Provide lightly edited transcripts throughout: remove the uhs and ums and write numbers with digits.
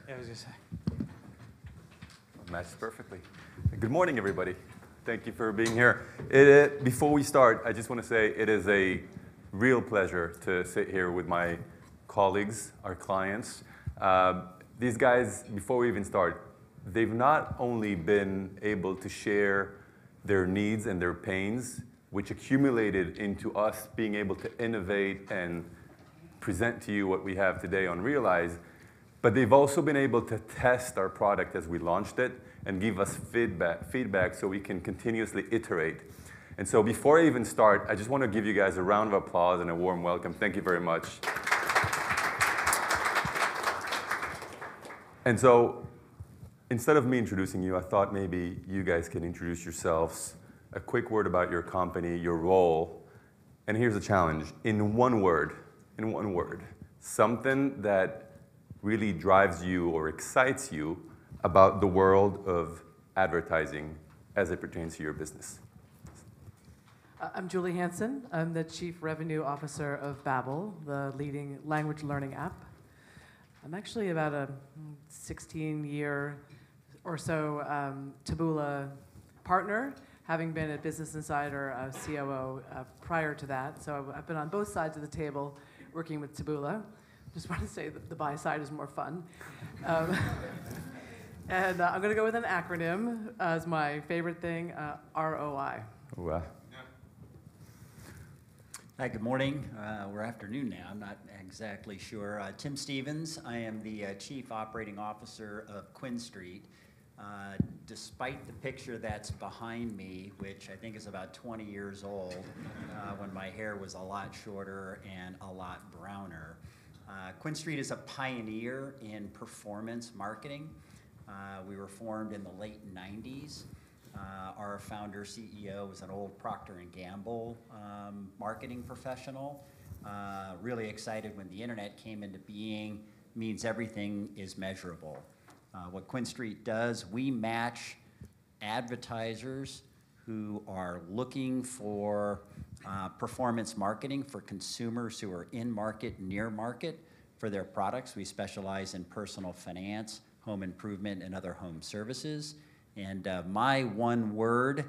Yeah, I was just Matches perfectly. Good morning, everybody. Thank you for being here. Before we start, I just want to say it is a real pleasure to sit here with my colleagues, our clients. These guys, before we even start, they've not only been able to share their needs and their pains, which accumulated into us being able to innovate and present to you what we have today on Realize, but they've also been able to test our product as we launched it and give us feedback so we can continuously iterate. And so before I even start, I just want to give you guys a round of applause and a warm welcome. Thank you very much. And so instead of me introducing you, I thought maybe you guys can introduce yourselves, a quick word about your company, your role. And here's the challenge. In one word, something that really drives you or excites you about the world of advertising as it pertains to your business. I'm Julie Hansen. I'm the Chief Revenue Officer of Babbel, the leading language learning app. I'm actually about a 16-year or so Taboola partner, having been at Business Insider COO prior to that. So I've been on both sides of the table working with Taboola. Just want to say that the buy side is more fun. And I'm going to go with an acronym as my favorite thing, ROI. Wow. Hi, good morning, or afternoon now, I'm not exactly sure. Tim Stevens, I am the Chief Operating Officer of QuinStreet. Despite the picture that's behind me, which I think is about 20 years old, when my hair was a lot shorter and a lot browner, QuinStreet is a pioneer in performance marketing. We were formed in the late 90s. Our founder CEO was an old Procter & Gamble marketing professional. Really excited when the internet came into being, means everything is measurable. What QuinStreet does, we match advertisers who are looking for performance marketing for consumers who are in market, near market for their products. We specialize in personal finance, home improvement, and other home services. And my one word,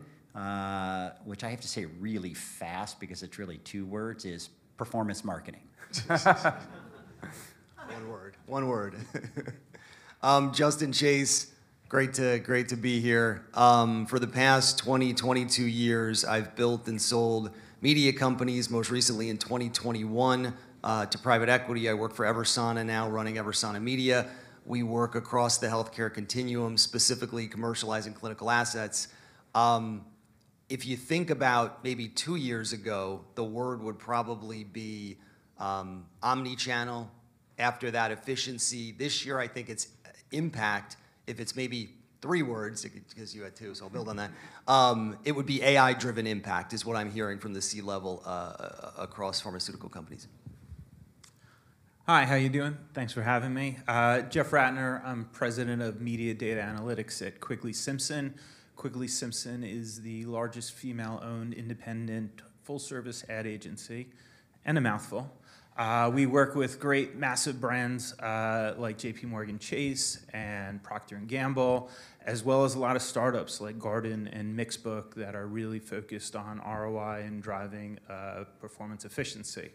which I have to say really fast because it's really two words, is performance marketing. One word. Justin Chase, great to be here. For the past 22 years, I've built and sold media companies, most recently in 2021 to private equity. I work for Eversana now, running Eversana Media. We work across the healthcare continuum, specifically commercializing clinical assets. If you think about maybe 2 years ago, the word would probably be omni-channel. After that, efficiency. This year, I think it's impact. If it's maybe 3 words, because you had 2, so I'll build on that. It would be AI-driven impact is what I'm hearing from the C-level across pharmaceutical companies. Hi, how you doing? Thanks for having me. Jeff Ratner, I'm president of Media Data Analytics at Quigley Simpson. Quigley Simpson is the largest female-owned independent full-service ad agency, and a mouthful. We work with great massive brands like JPMorgan Chase and Procter & Gamble, as well as a lot of startups like Garden and Mixbook that are really focused on ROI and driving performance efficiency.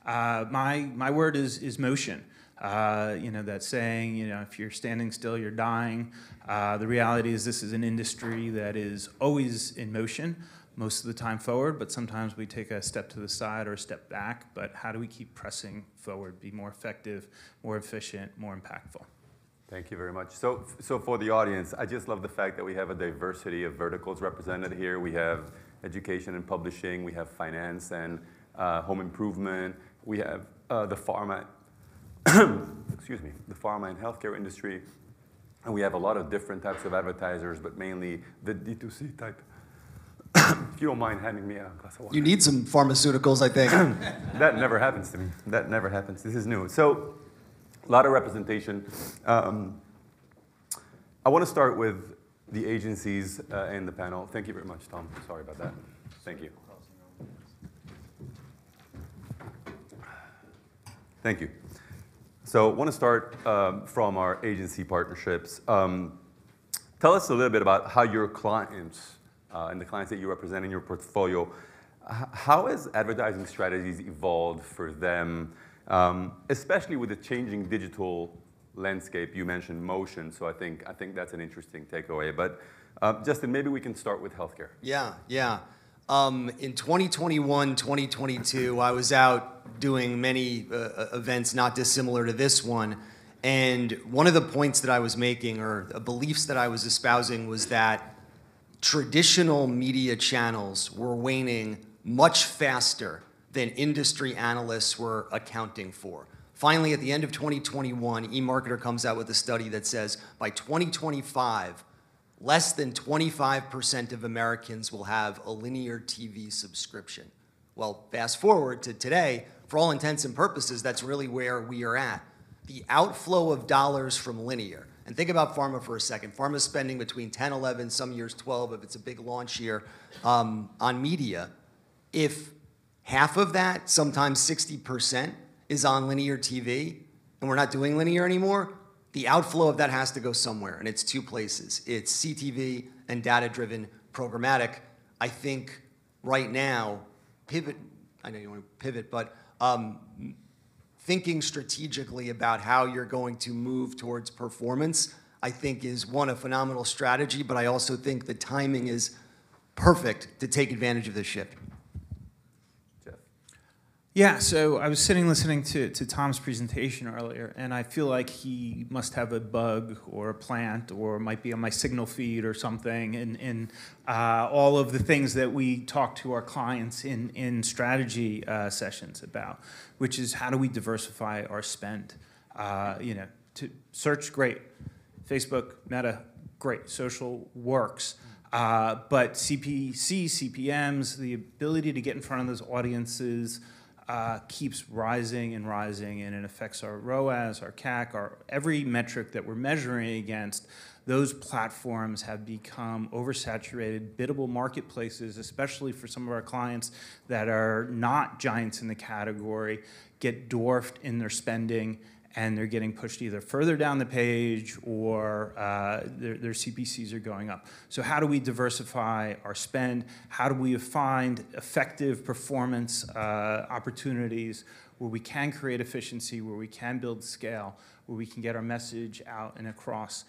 My word is motion. That saying, if you're standing still, you're dying. The reality is this is an industry that is always in motion, most of the time forward, but sometimes we take a step to the side or a step back. But how do we keep pressing forward, be more effective, more efficient, more impactful? Thank you very much. So for the audience, I just love the fact that we have a diversity of verticals represented here. We have education and publishing, we have finance and home improvement, we have the pharma, the pharma and healthcare industry, and we have a lot of different types of advertisers, but mainly the D2C type. If you don't mind handing me a glass of water. You need some pharmaceuticals, I think. That never happens to me. That never happens. This is new. So, a lot of representation. I want to start with the agencies in the panel. Thank you very much, Tom. Sorry about that. Thank you. Thank you. So I want to start from our agency partnerships. Tell us a little bit about how your clients and the clients that you represent in your portfolio, how has advertising strategies evolved for them, especially with the changing digital landscape? You mentioned motion, so I think that's an interesting takeaway. But Justin, maybe we can start with healthcare. Yeah. In 2021, 2022, I was out doing many events not dissimilar to this one. And one of the points that I was making, or beliefs that I was espousing, was that traditional media channels were waning much faster than industry analysts were accounting for. Finally, at the end of 2021, eMarketer comes out with a study that says by 2025, less than 25% of Americans will have a linear TV subscription. Well, fast forward to today, for all intents and purposes, that's really where we are at. The outflow of dollars from linear, and think about pharma for a second. Pharma's spending between 10, 11, some years 12, if it's a big launch year, on media. If half of that, sometimes 60%, is on linear TV, and we're not doing linear anymore, the outflow of that has to go somewhere, and it's two places. It's CTV and data-driven programmatic. I think right now, pivot, I know you want to pivot, but thinking strategically about how you're going to move towards performance, I think is one, a phenomenal strategy, but I also think the timing is perfect to take advantage of this shift. Yeah, so I was sitting listening to Tom's presentation earlier, and I feel like he must have a bug or a plant or might be on my signal feed or something in all of the things that we talk to our clients in strategy sessions about, which is how do we diversify our spend? To search, great. Facebook, Meta, great. Social works. But CPC, CPMs, the ability to get in front of those audiences, keeps rising and rising, and it affects our ROAS, our CAC, every metric that we're measuring against. Those platforms have become oversaturated, biddable marketplaces, especially for some of our clients that are not giants in the category, get dwarfed in their spending, and they're getting pushed either further down the page or their CPCs are going up. So how do we diversify our spend? How do we find effective performance opportunities where we can create efficiency, where we can build scale, where we can get our message out and across?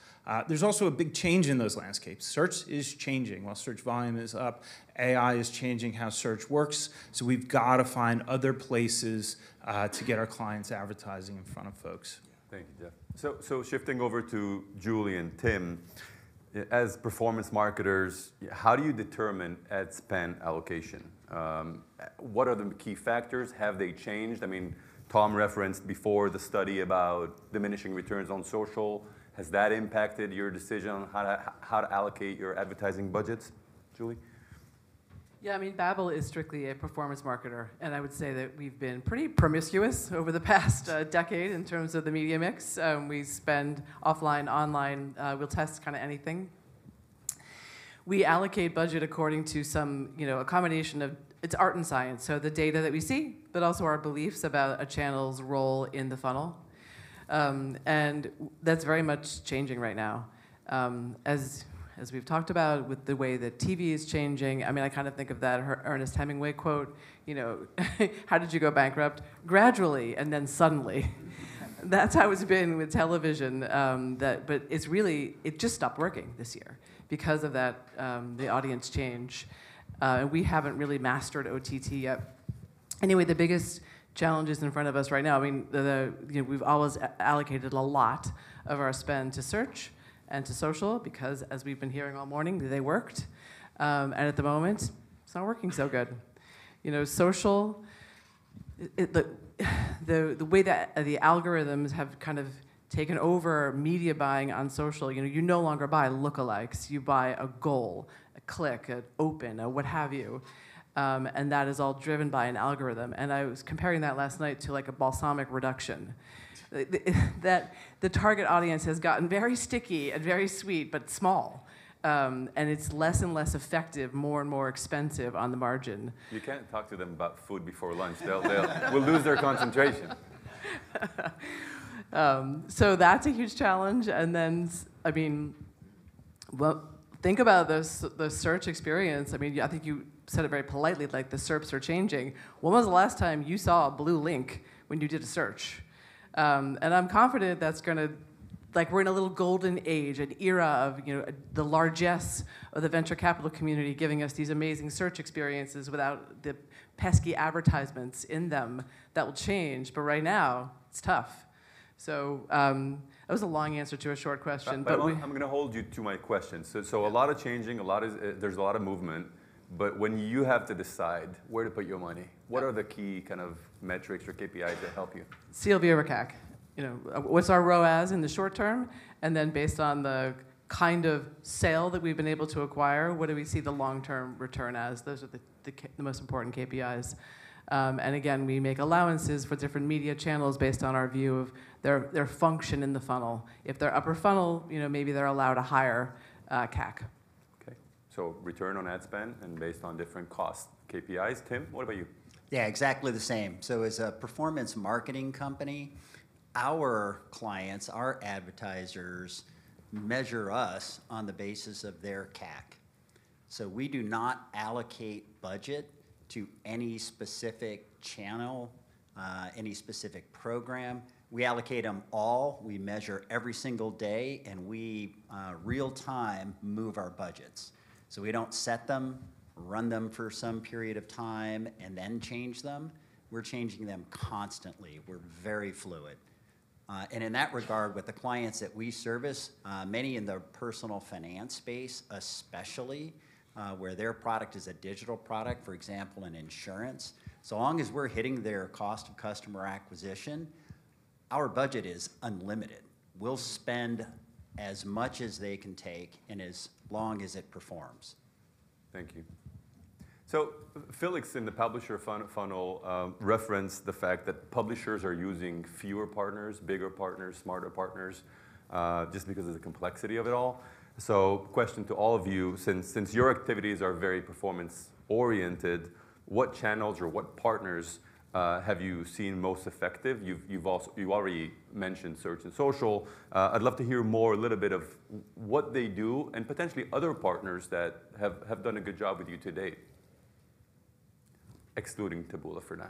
There's also a big change in those landscapes. Search is changing. While search volume is up, AI is changing how search works. So we've got to find other places to get our clients' advertising in front of folks. Thank you, Jeff. So shifting over to Julie and Tim, as performance marketers, how do you determine ad spend allocation? What are the key factors? Have they changed? I mean, Tom referenced before the study about diminishing returns on social. Has that impacted your decision on how to allocate your advertising budgets? Julie? Yeah, I mean, Babbel is strictly a performance marketer, and I would say that we've been pretty promiscuous over the past decade in terms of the media mix. We spend offline, online, we'll test kind of anything. We allocate budget according to some, a combination of, it's art and science, so the data that we see, but also our beliefs about a channel's role in the funnel. And that's very much changing right now. As we've talked about with the way that TV is changing, I mean, I kind of think of that Ernest Hemingway quote, how did you go bankrupt? Gradually, and then suddenly. That's how it's been with television, but it just stopped working this year because of that, the audience change. And we haven't really mastered OTT yet. Anyway, the biggest challenges in front of us right now, I mean, we've always allocated a lot of our spend to search and to social because, as we've been hearing all morning, they worked. And at the moment, it's not working so good. Social, the way that the algorithms have kind of taken over media buying on social, you no longer buy lookalikes. You buy a goal, a click, an open, a what have you. And that is all driven by an algorithm. And I was comparing that last night to like a balsamic reduction. That the target audience has gotten very sticky and very sweet, but small. And it's less and less effective, more and more expensive on the margin. You can't talk to them about food before lunch. We'll lose their concentration. So that's a huge challenge. And then, I mean, well, think about the search experience. I mean, I think you said it very politely, like the SERPs are changing. When was the last time you saw a blue link when you did a search? And I'm confident that's going to, like, we're in a little golden age, an era of, you know, the largesse of the venture capital community giving us these amazing search experiences without the pesky advertisements in them. That will change, but right now, it's tough. So that was a long answer to a short question. But I'm going to hold you to my question. So a lot of changing, there's a lot of movement, but when you have to decide where to put your money, what are the key kind of metrics or KPIs that help you? CLV over CAC. You know, what's our ROAS in the short term? And then based on the kind of sale that we've been able to acquire, what do we see the long-term return as? Those are the most important KPIs. And again, we make allowances for different media channels based on our view of their function in the funnel. If they're upper funnel, you know, maybe they're allowed a higher CAC. Okay, so return on ad spend and based on different cost KPIs. Tim, what about you? Yeah, exactly the same. So as a performance marketing company, our clients, our advertisers, measure us on the basis of their CAC. So we do not allocate budget to any specific channel, any specific program. We allocate them all. We measure every single day, and we real time move our budgets. So we don't set them, run them for some period of time, and then change them. We're changing them constantly. We're very fluid. And in that regard, with the clients that we service, many in the personal finance space especially, where their product is a digital product, for example, in insurance, so long as we're hitting their cost of customer acquisition, our budget is unlimited. We'll spend as much as they can take and as long as it performs. Thank you. So Felix in the publisher funnel referenced the fact that publishers are using fewer partners, bigger partners, smarter partners, just because of the complexity of it all. So question to all of you, since your activities are very performance oriented, what channels or what partners have you seen most effective? You already mentioned search and social. I'd love to hear more, a little bit of what they do and potentially other partners that have done a good job with you to date. Excluding Taboola for now.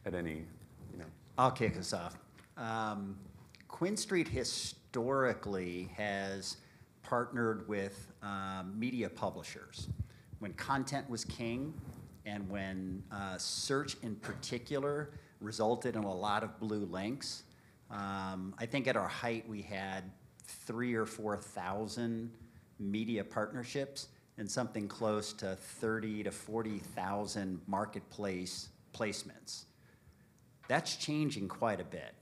At any, you know. I'll kick us off. QuinStreet historically has partnered with media publishers. When content was king and when search in particular resulted in a lot of blue links, I think at our height we had 3,000 or 4,000 media partnerships and something close to 30,000 to 40,000 marketplace placements. That's changing quite a bit.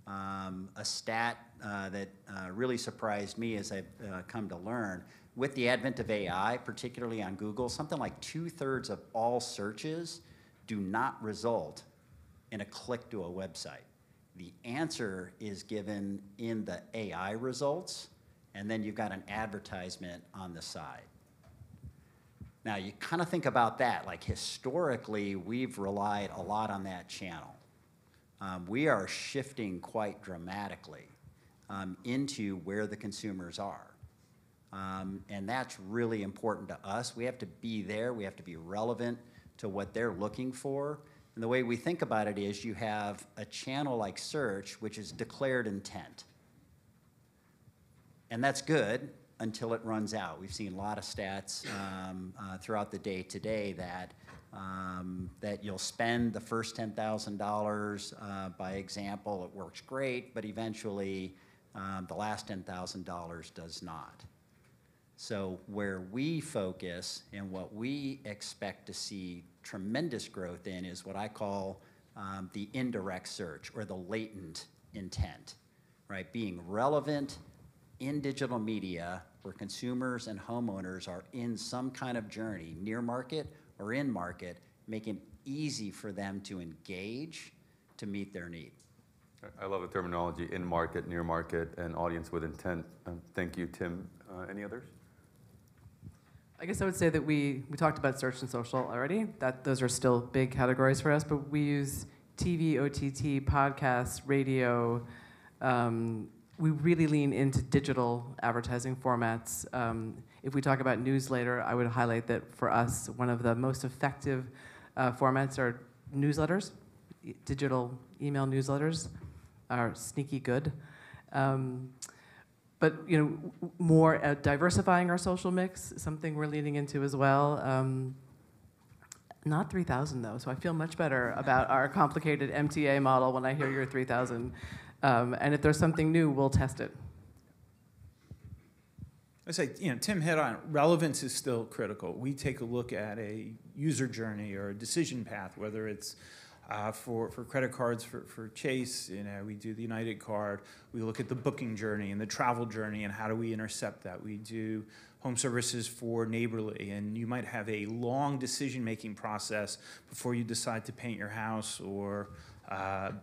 A stat that really surprised me as I've come to learn, with the advent of AI, particularly on Google, something like 2/3 of all searches do not result in a click to a website. The answer is given in the AI results, and then you've got an advertisement on the side. Now, you kind of think about that, like historically, we've relied a lot on that channel. We are shifting quite dramatically into where the consumers are. And that's really important to us. We have to be there. We have to be relevant to what they're looking for. And the way we think about it is you have a channel like search, which is declared intent. And that's good until it runs out. We've seen a lot of stats throughout the day today that you'll spend the first $10,000 by example, it works great, but eventually the last $10,000 does not. So where we focus and what we expect to see tremendous growth in is what I call the indirect search or the latent intent, right? Being relevant in digital media where consumers and homeowners are in some kind of journey, near market or in market, making it easy for them to engage to meet their need. I love the terminology in market, near market, and audience with intent. Thank you, Tim. Any others? I guess I would say that we talked about search and social already. Those are still big categories for us, but we use TV, OTT, podcasts, radio. We really lean into digital advertising formats. If we talk about newsletter, I would highlight that for us, one of the most effective formats are newsletters. Digital email newsletters are sneaky good. But more diversifying our social mix, something we're leaning into as well. Not 3,000 though, so I feel much better about our complicated MTA model when I hear your 3,000. And if there's something new, we'll test it. I say, Tim hit on it. Relevance is still critical. We take a look at a user journey or a decision path, whether it's for credit cards for Chase, we do the United card. We look at the booking journey and the travel journey and how do we intercept that. We do home services for Neighborly, and you might have a long decision-making process before you decide to paint your house or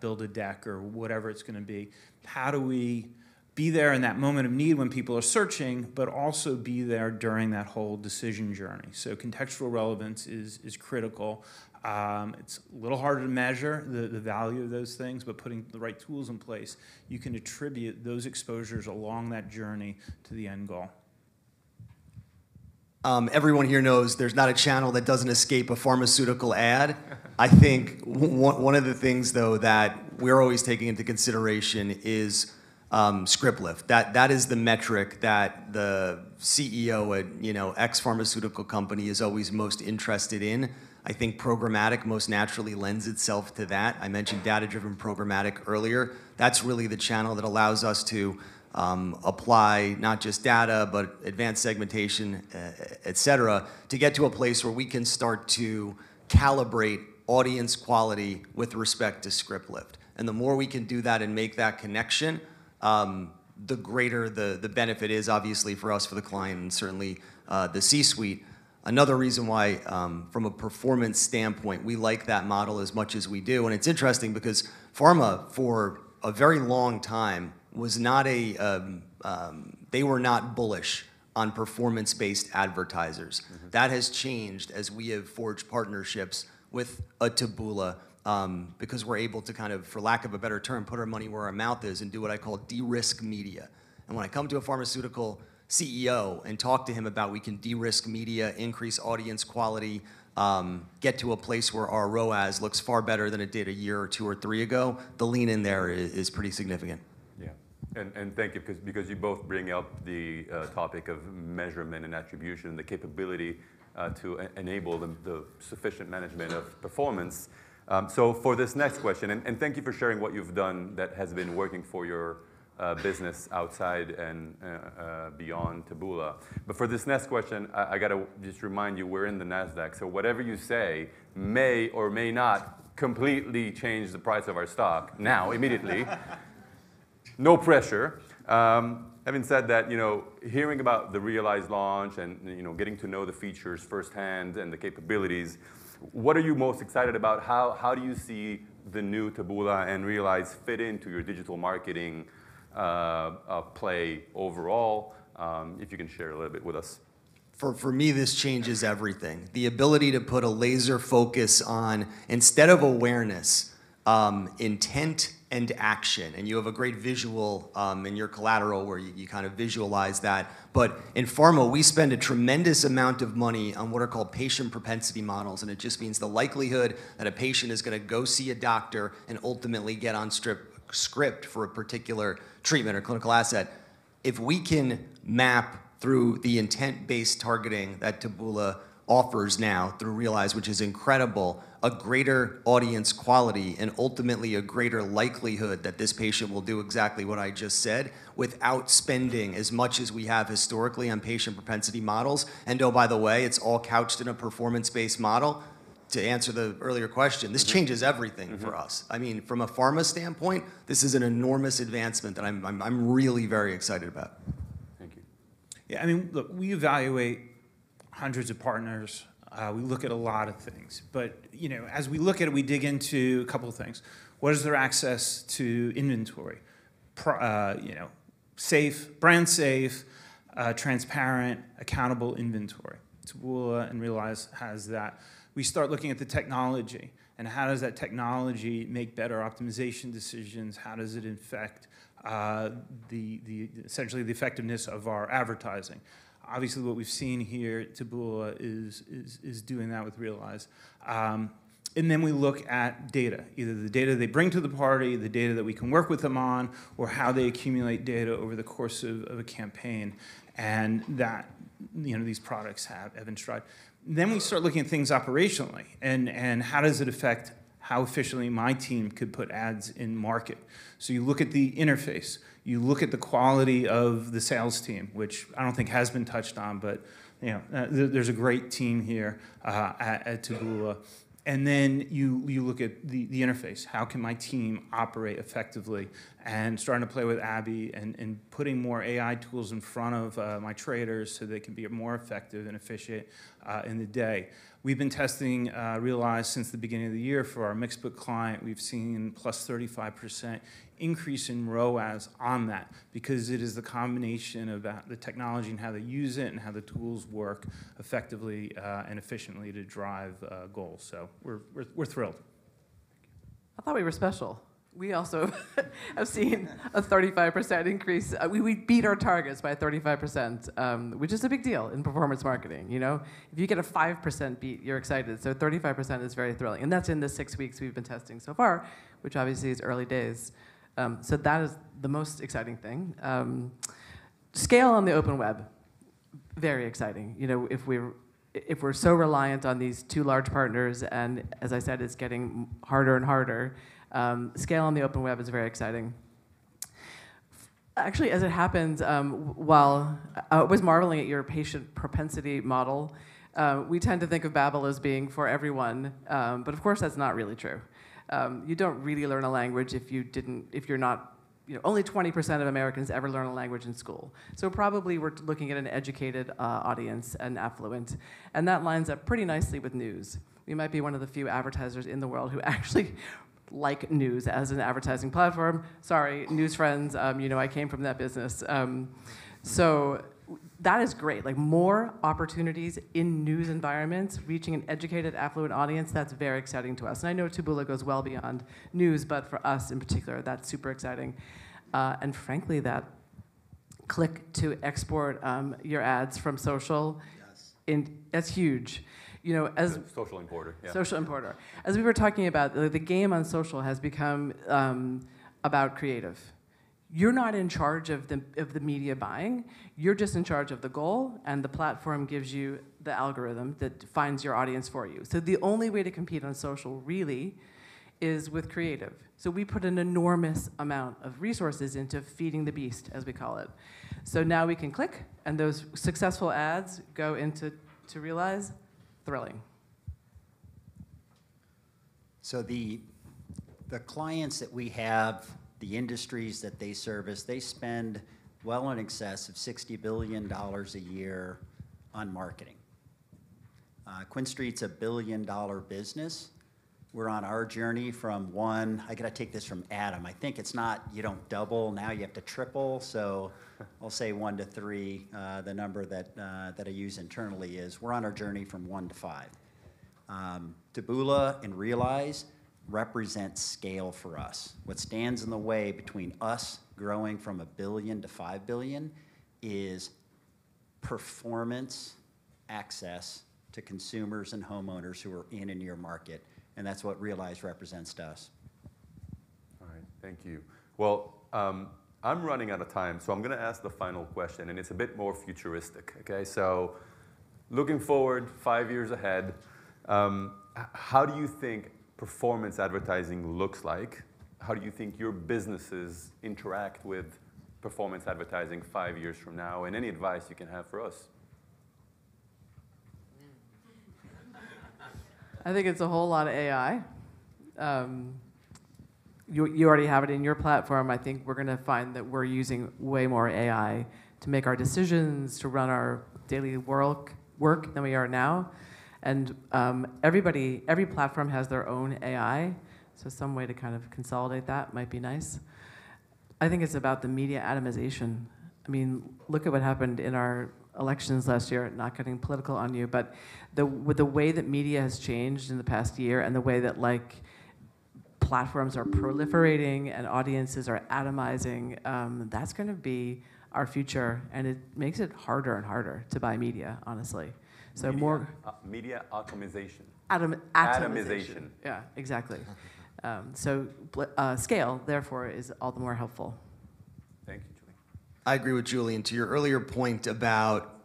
build a deck or whatever it's going to be. How do we be there in that moment of need when people are searching, but also be there during that whole decision journey? So contextual relevance is critical. It's a little harder to measure the value of those things, but putting the right tools in place, you can attribute those exposures along that journey to the end goal. Everyone here knows there's not a channel that doesn't escape a pharmaceutical ad. I think one of the things, though, that we're always taking into consideration is script lift. That is the metric that the CEO at X pharmaceutical company is always most interested in. I think programmatic most naturally lends itself to that. I mentioned data-driven programmatic earlier. That's really the channel that allows us to apply not just data, but advanced segmentation, et cetera, to get to a place where we can start to calibrate audience quality with respect to script lift. And the more we can do that and make that connection, the greater the benefit is, obviously, for us, for the client, and certainly the C-suite. Another reason why, from a performance standpoint, we like that model as much as we do. And it's interesting because pharma, for a very long time, was not they were not bullish on performance-based advertisers. Mm-hmm. That has changed as we have forged partnerships with a Taboola, because we're able to kind of, for lack of a better term, put our money where our mouth is and do what I call de-risk media. And when I come to a pharmaceutical CEO and talk to him about we can de-risk media, increase audience quality, get to a place where our ROAS looks far better than it did a year or 2 or 3 ago, the lean in there is pretty significant. Yeah, and thank you, because you both bring up the topic of measurement and attribution, the capability to enable the sufficient management of performance. So for this next question, and thank you for sharing what you've done that has been working for your business outside and beyond Taboola. But for this next question, I got to just remind you, we're in the NASDAQ, so whatever you say may or may not completely change the price of our stock now, immediately. No pressure. Having said that, hearing about the Realize launch and getting to know the features firsthand and the capabilities, what are you most excited about? How do you see the new Taboola and Realize fit into your digital marketing play overall? If you can share a little bit with us. For me, this changes everything. The ability to put a laser focus on, instead of awareness, intent and action. And you have a great visual in your collateral where you kind of visualize that. But in pharma, we spend a tremendous amount of money on what are called patient propensity models. And it just means the likelihood that a patient is going to go see a doctor and ultimately get on script for a particular treatment or clinical asset. If we can map through the intent-based targeting that Taboola offers now through Realize, which is incredible, a greater audience quality and ultimately a greater likelihood that this patient will do exactly what I just said without spending as much as we have historically on patient propensity models. And oh, by the way, it's all couched in a performance-based model. To answer the earlier question, this changes everything for us. I mean, from a pharma standpoint, this is an enormous advancement that I'm really very excited about. Thank you. Yeah, I mean, look, we evaluate hundreds of partners. We look at a lot of things. But, as we look at it, we dig into a couple of things. What is their access to inventory? Safe, brand safe, transparent, accountable inventory. Taboola and Realize has that. We start looking at the technology. and how does that technology make better optimization decisions? How does it affect essentially the effectiveness of our advertising? Obviously, what we've seen here at Taboola is doing that with Realize. And then we look at data, either the data they bring to the party, the data that we can work with them on, or how they accumulate data over the course of a campaign, and that these products have in stride. Then we start looking at things operationally, and how does it affect how efficiently my team could put ads in market. So you look at the interface, you look at the quality of the sales team, which I don't think has been touched on, but there's a great team here at Taboola. And then you look at the interface. How can my team operate effectively? And starting to play with Abby and putting more AI tools in front of my traders so they can be more effective and efficient in the day. We've been testing Realize since the beginning of the year for our Mixbook client. We've seen plus 35% increase in ROAS on that because it is the combination of the technology and how they use it and how the tools work effectively and efficiently to drive goals. So we're thrilled. I thought we were special. We also have seen a 35% increase. We beat our targets by 35%, which is a big deal in performance marketing. If you get a 5% beat, you're excited. So 35% is very thrilling, and that's in the 6 weeks we've been testing so far, which obviously is early days. So that is the most exciting thing. Scale on the open web, very exciting. If we're so reliant on these two large partners, and as I said, it's getting harder and harder. Scale on the open web is very exciting. Actually, as it happens, while I was marveling at your patient propensity model, we tend to think of Babbel as being for everyone, but of course that's not really true. You don't really learn a language if you're not, only 20% of Americans ever learn a language in school. So probably we're looking at an educated audience and affluent, and that lines up pretty nicely with news. We might be one of the few advertisers in the world who actually like news as an advertising platform. Sorry, news friends, I came from that business. So that is great. Like more opportunities in news environments, reaching an educated, affluent audience, that's very exciting to us. And I know Taboola goes well beyond news, but for us in particular, that's super exciting. And frankly, that click to export your ads from social, that's huge. As social importer. Yeah. Social importer. As we were talking about, the game on social has become about creative. You're not in charge of the media buying. You're just in charge of the goal, and the platform gives you the algorithm that finds your audience for you. So the only way to compete on social really is with creative. So we put an enormous amount of resources into feeding the beast, as we call it. So now we can click, and those successful ads go into Realize. Thrilling. So the clients that we have, the industries that they service, they spend well in excess of $60 billion a year on marketing. QuinStreet's a $1 billion business. We're on our journey from one, I gotta take this from Adam. I think it's not, you don't double, now you have to triple, so I'll say 1 to 3. The number that I use internally is, we're on our journey from 1 to 5. Taboola and Realize represent scale for us. What stands in the way between us growing from $1 billion to $5 billion is performance access to consumers and homeowners who are in and near market. And that's what Realize represents to us. All right, thank you. Well, I'm running out of time, so I'm going to ask the final question, and it's a bit more futuristic, okay? So looking forward 5 years ahead, how do you think performance advertising looks like? How do you think your businesses interact with performance advertising 5 years from now? And any advice you can have for us? I think it's a whole lot of AI. You already have it in your platform. I think we're going to find that we're using way more AI to make our decisions, to run our daily work than we are now. And every platform has their own AI, so some way to kind of consolidate that might be nice. I think it's about the media atomization. I mean, look at what happened in our elections last year, not getting political on you, but with the way that media has changed in the past year and the way that platforms are proliferating and audiences are atomizing, that's going to be our future, and it makes it harder and harder to buy media, honestly. So media atomization. Atomization. Yeah, exactly. Scale, therefore, is all the more helpful. Thank you, Julie. I agree with Julie. To your earlier point about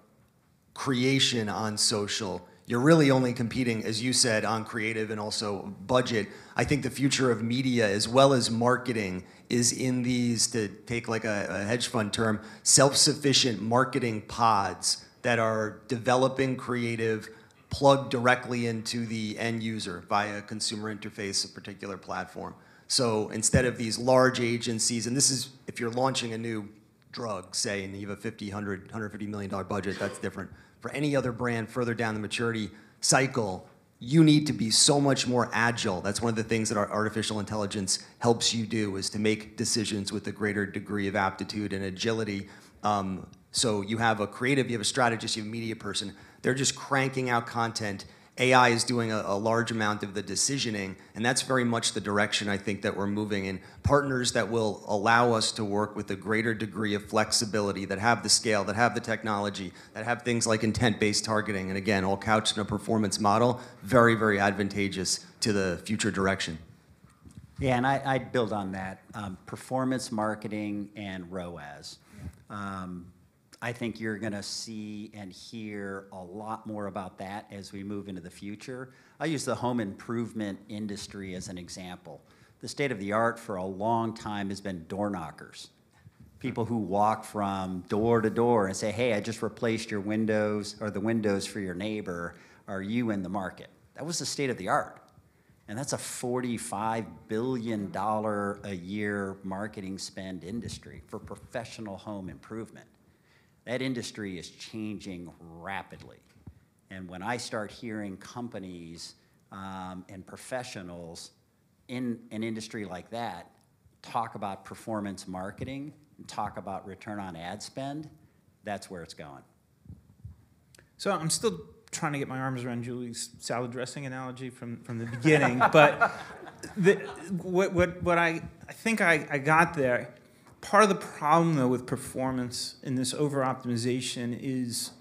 creation on social, you're really only competing, as you said, on creative and also budget. I think the future of media, as well as marketing, is in these, to take like a hedge fund term, self-sufficient marketing pods that are developing creative, plugged directly into the end user via consumer interface, a particular platform. So instead of these large agencies, and this is if you're launching a new drug, say, and you have a $50, $100, $150 million budget, that's different. For any other brand further down the maturity cycle, you need to be so much more agile. That's one of the things that our artificial intelligence helps you do, is to make decisions with a greater degree of aptitude and agility. So you have a creative, you have a strategist, you have a media person. They're just cranking out content. AI is doing a large amount of the decisioning, and that's very much the direction I think that we're moving in. Partners that will allow us to work with a greater degree of flexibility, that have the scale, that have the technology, that have things like intent-based targeting, and again, all couched in a performance model, very, very advantageous to the future direction. Yeah, and I'd build on that. Performance marketing and ROAS. I think you're going to see and hear a lot more about that as we move into the future. I use the home improvement industry as an example. The state of the art for a long time has been door knockers. People who walk from door to door and say, hey, I just replaced your windows or the windows for your neighbor. Are you in the market? That was the state of the art. And that's a $45 billion a year marketing spend industry for professional home improvement. That industry is changing rapidly. And when I start hearing companies and professionals in an industry like that talk about performance marketing and talk about return on ad spend, that's where it's going. So I'm still trying to get my arms around Julie's salad dressing analogy from the beginning, but what I think I got there. Part of the problem, though, with performance in this over-optimization is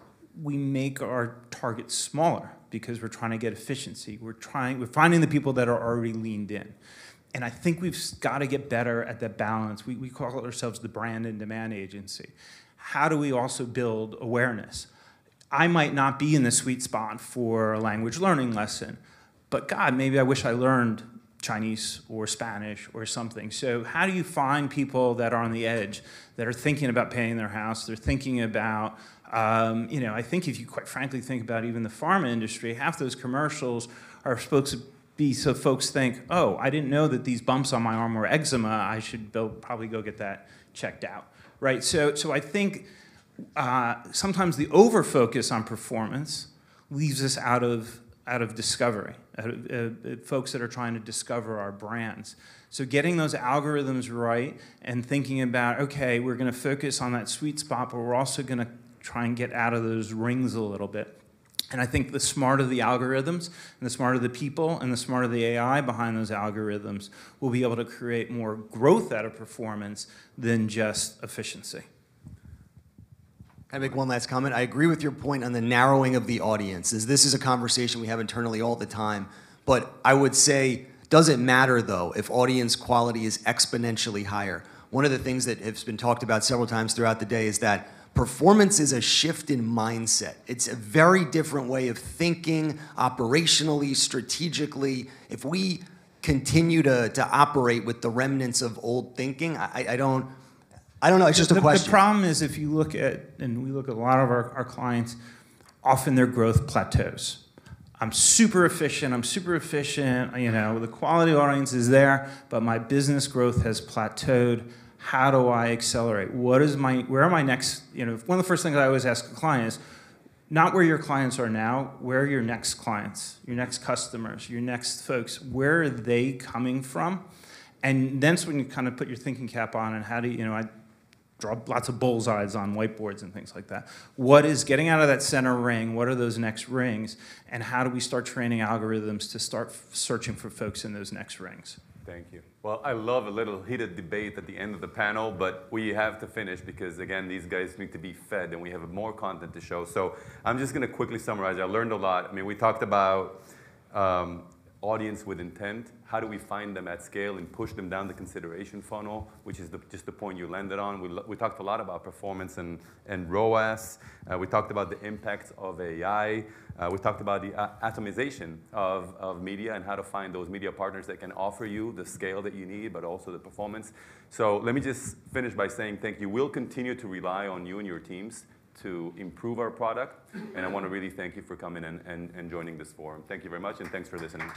we make our targets smaller because we're trying to get efficiency. We're finding the people that are already leaned in. And I think we've got to get better at that balance. We call ourselves the brand and demand agency. How do we also build awareness? I might not be in the sweet spot for a language learning lesson, but God, maybe I wish I learned Chinese or Spanish or something. So how do you find people that are on the edge, that are thinking about paying their house, they're thinking about, I think if you quite frankly think about even the pharma industry, half those commercials are supposed to be so folks think, oh, I didn't know that these bumps on my arm were eczema, I should probably go get that checked out, right? So I think sometimes the over-focus on performance leaves us out of discovery, folks that are trying to discover our brands. So getting those algorithms right and thinking about, okay, we're going to focus on that sweet spot, but we're also going to try and get out of those rings a little bit. And I think the smarter the algorithms, and the smarter the people, and the smarter the AI behind those algorithms will be able to create more growth out of performance than just efficiency. Can I make one last comment? I agree with your point on the narrowing of the audience, as this is a conversation we have internally all the time. But I would say, does it matter, though, if audience quality is exponentially higher? One of the things that has been talked about several times throughout the day is that performance is a shift in mindset. It's a very different way of thinking, operationally, strategically. If we continue to operate with the remnants of old thinking, I don't know, it's just a question. The problem is if you look at, and we look at a lot of our clients, often their growth plateaus. I'm super efficient, the quality audience is there, but my business growth has plateaued. How do I accelerate? Where are my next, one of the first things I always ask a client is, not where your clients are now, where are your next clients, your next customers, your next folks, where are they coming from? And that's when you kind of put your thinking cap on and how do you, draw lots of bullseyes on whiteboards and things like that. What is getting out of that center ring? What are those next rings? And how do we start training algorithms to start searching for folks in those next rings? Thank you. Well, I love a little heated debate at the end of the panel, but we have to finish because, again, these guys need to be fed and we have more content to show. So I'm just going to quickly summarize. I learned a lot. I mean, we talked about audience with intent. How do we find them at scale and push them down the consideration funnel, which is just the point you landed on. We talked a lot about performance and ROAS. We talked about the impacts of AI. We talked about the atomization of media and how to find those media partners that can offer you the scale that you need, but also the performance. So let me just finish by saying thank you. We'll continue to rely on you and your teams to improve our product. And I want to really thank you for coming and joining this forum. Thank you very much, and thanks for listening.